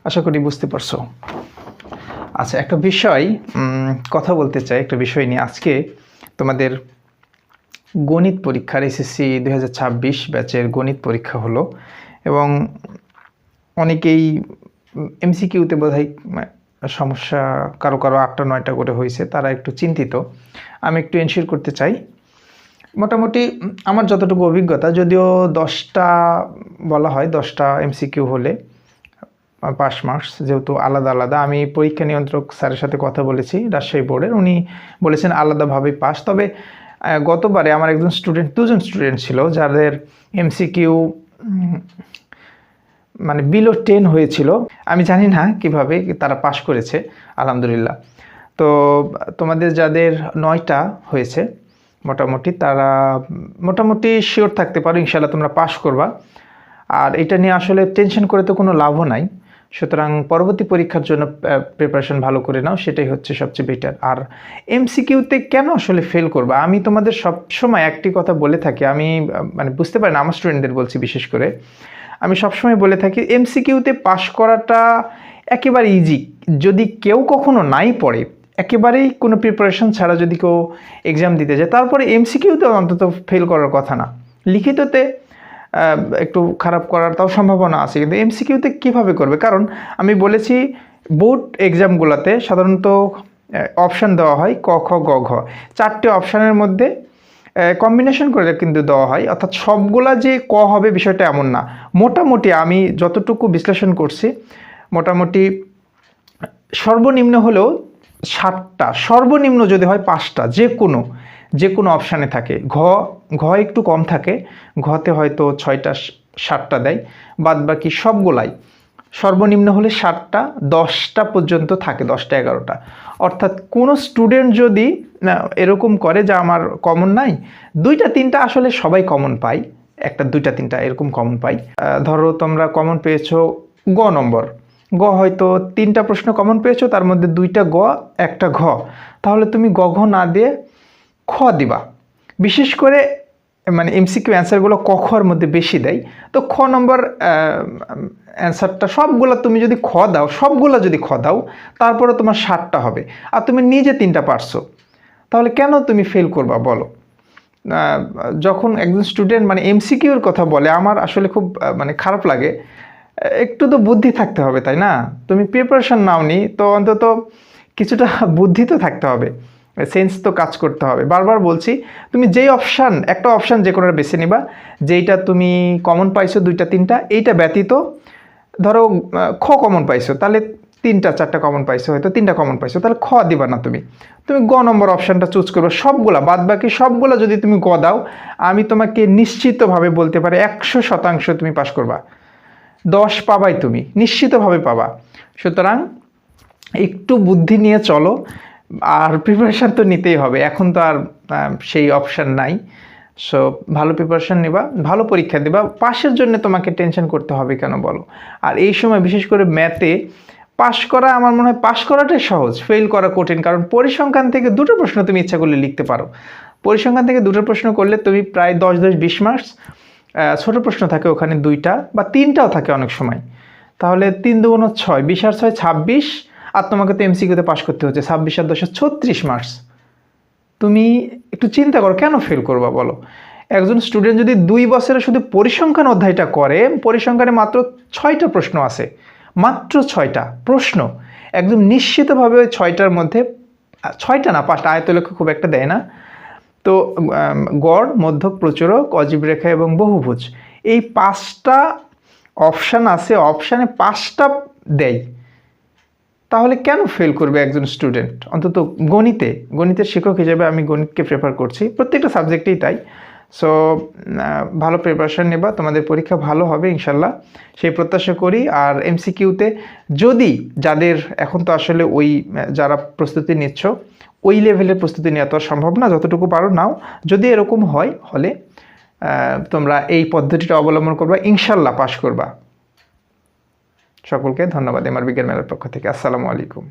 আশা করি বুঝতে পারছো। আচ্ছা, একটা বিষয় কথা বলতে চাই, একটা বিষয় নিয়ে। আজকে তোমাদের গণিত পরীক্ষার এসএসসি 2026 ব্যাচের গণিত পরীক্ষা হলো এবং অনেকেই এমসিকিউতে বোধহয় সমস্যা কারো 8টা 9টা করে হয়েছে, তারা একটু চিন্তিত। আমি একটু এনশিওর করতে চাই। মোটামুটি আমার যতটুকু অভিজ্ঞতা, যদিও 10টা বলা হয়, 10টা এমসিকিউ হলে পাস মার্কস, যেহেতু আলাদা আলাদা। আমি পরীক্ষা নিয়ন্ত্রক স্যারের সাথে কথা বলেছি রাজশাহী বোর্ডের, উনি বলেছেন আলাদাভাবেই পাস। তবে গতবারে আমার একজন স্টুডেন্ট, দুজন স্টুডেন্ট ছিল যাদের এমসিকিউ মানে বিলো 10 হয়েছিল। আমি জানি না কিভাবে তারা পাশ করেছে, আলহামদুলিল্লাহ। তো তোমাদের যাদের 9টা হয়েছে মোটামুটি, তারা মোটামুটি শিওর থাকতে পারো ইনশাল্লাহ তোমরা পাশ করবা। আর এটা নিয়ে আসলে টেনশন করে তো কোনো লাভও নাই। সুতরাং পরবর্তী পরীক্ষার জন্য প্রিপারেশন ভালো করে নাও, সেটাই হচ্ছে সবচেয়ে বেটার। আর এমসিকিউতে কেন আসলে ফেল করবা, আমি তোমাদের সবসময় একটি কথা বলে থাকি। আমি মানে বুঝতে পারি না, আমার স্টুডেন্টদের বলছি বিশেষ করে, আমি সবসময় বলে থাকি এমসিকিউতে পাশ করাটা একেবারে ইজি। যদি কেউ কখনো নাই পড়ে, একেবারেই কোনো প্রিপারেশন ছাড়া যদি কেউ এক্সাম দিতে যায়, তারপরে এমসিকিউতে অন্তত ফেল করার কথা না। লিখিততে একটু খারাপ করার তাও সম্ভাবনা আছে, কিন্তু এমসিকিউতে কীভাবে করবে? কারণ আমি বলেছি বোর্ড এক্সামগুলোতে সাধারণত অপশান দেওয়া হয় ক খ গ ঘ, 4টে অপশানের মধ্যে কম্বিনেশন করে কিন্তু দেওয়া হয়, অর্থাৎ সবগুলা যে ক হবে বিষয়টা এমন না। মোটামুটি আমি যতটুকু বিশ্লেষণ করছি, মোটামুটি সর্বনিম্ন হলেও 7টা, সর্বনিম্ন যদি হয় 5টা, যে কোনো অপশানে থাকে। ঘ একটু কম থাকে, ঘতে হয়তো 6টা 7টা দেয়, বাদ বাকি সবগুলাই সর্বনিম্ন হলে 7টা, 10টা পর্যন্ত থাকে, 10টা 11টা। অর্থাৎ কোনো স্টুডেন্ট যদি এরকম করে যে আমার কমন নাই, 2টা 3টা আসলে সবাই কমন পায়, 1টা 2টা 3টা এরকম কমন পাই। ধরো তোমরা কমন পেয়েছো গ নম্বর, গ হয়তো 3টা প্রশ্ন কমন পেয়েছো, তার মধ্যে 2টা গ 1টা ঘ, তাহলে তুমি গ ঘ না দিয়ে খ দিবা। বিশেষ করে মানে এমসিকিউ অ্যান্সারগুলো ক খর মধ্যে বেশি দেয়, তো খ নম্বর অ্যান্সারটা সবগুলো তুমি যদি খ দাও, সবগুলো যদি খ দাও, তারপরে তোমার 7টা হবে। আর তুমি নিজে 3টা পারছো, তাহলে কেন তুমি ফেল করবা বলো? যখন একজন স্টুডেন্ট মানে এমসিকিউর কথা বলে, আমার আসলে খুব মানে খারাপ লাগে। একটু তো বুদ্ধি থাকতে হবে, তাই না? তুমি প্রিপারেশন নাওনি তো অন্তত কিছুটা বুদ্ধি তো থাকতে হবে, সেন্স তো কাজ করতে হবে। বারবার বলছি, তুমি যেই একটা অপশান যে কোনো বেছে নিবা, যেইটা তুমি কমন পাইছো 2টা 3টা, এইটা ব্যতীত ধরো খ কমন পাইছো, তাহলে 3টা 4টা কমন পাইছো, হয়তো 3টা কমন পাইছো, তাহলে খ দিবা না, তুমি গ নম্বর অপশানটা চুজ করবে। সবগুলা বাদ বাকি সবগুলা যদি তুমি গ দাও, আমি তোমাকে নিশ্চিতভাবে বলতে পারি 100% তুমি পাস করবা, 10 পাবাই, তুমি নিশ্চিতভাবে পাবা। সুতরাং একটু বুদ্ধি নিয়ে চলো, আর প্রিপারেশান তো নিতেই হবে, এখন তো আর সেই অপশান নাই। সো ভালো প্রিপারেশান নিবা, ভালো পরীক্ষা দিবা, পাশের জন্য তোমাকে টেনশন করতে হবে কেন বলো? আর এই সময় বিশেষ করে ম্যাথে পাশ করা, আমার মনে হয় পাশ করাটাই সহজ, ফেল করা কঠিন। কারণ পরিসংখ্যান থেকে 2টো প্রশ্ন তুমি ইচ্ছা করলে লিখতে পারো। পরিসংখ্যান থেকে 2টো প্রশ্ন করলে তুমি প্রায় 10-20 মার্কস, ছোট প্রশ্ন থাকে ওখানে 2টা বা 3টাও থাকে অনেক সময়, তাহলে 3 দুগুণ 6, 20 আর 6 26, আর তোমাকে তো এমসিকিউতে পাস করতে হচ্ছে 26 আর 10 36 মার্কস। তুমি একটু চিন্তা করো, কেন ফেল করবা বলো? একজন স্টুডেন্ট যদি 2 বছরে শুধু পরিসংখ্যান অধ্যায়টা করে, পরিসংখ্যানে মাত্র 6টা প্রশ্ন আছে, মাত্র 6টা প্রশ্ন, একদম নিশ্চিতভাবে ওই 6টার মধ্যে 6টা না 5টা, আয়তলেখ খুব একটা দেয় না তো, গড়, মধ্যক, প্রচুরক, অজীব রেখা এবং বহুভুজ, এই 5টা অপশান আছে, অপশানে 5টা দেয়। তাহলে কেন ফেল করবে একজন স্টুডেন্ট? অন্তত গণিতের শিক্ষক হিসেবে আমি গণিতকে প্রেফার করছি, প্রত্যেকটা সাবজেক্টেই তাই। সো ভালো প্রিপারেশন নেবা, তোমাদের পরীক্ষা ভালো হবে ইনশাল্লাহ, সেই প্রত্যাশা করি। আর এমসিকিউতে যদি যাদের এখন তো আসলে যারা প্রস্তুতি নিচ্ছ, ওই লেভেলের প্রস্তুতি নেওয়া তো সম্ভব না, যতটুকু পারো নাও। যদি এরকম হলে তোমরা এই পদ্ধতিটা অবলম্বন করবা, ইনশাল্লাহ পাশ করবা। সকলকে ধন্যবাদ এমআর বিজ্ঞান মেলার পক্ষ থেকে। আসসালামু আলাইকুম।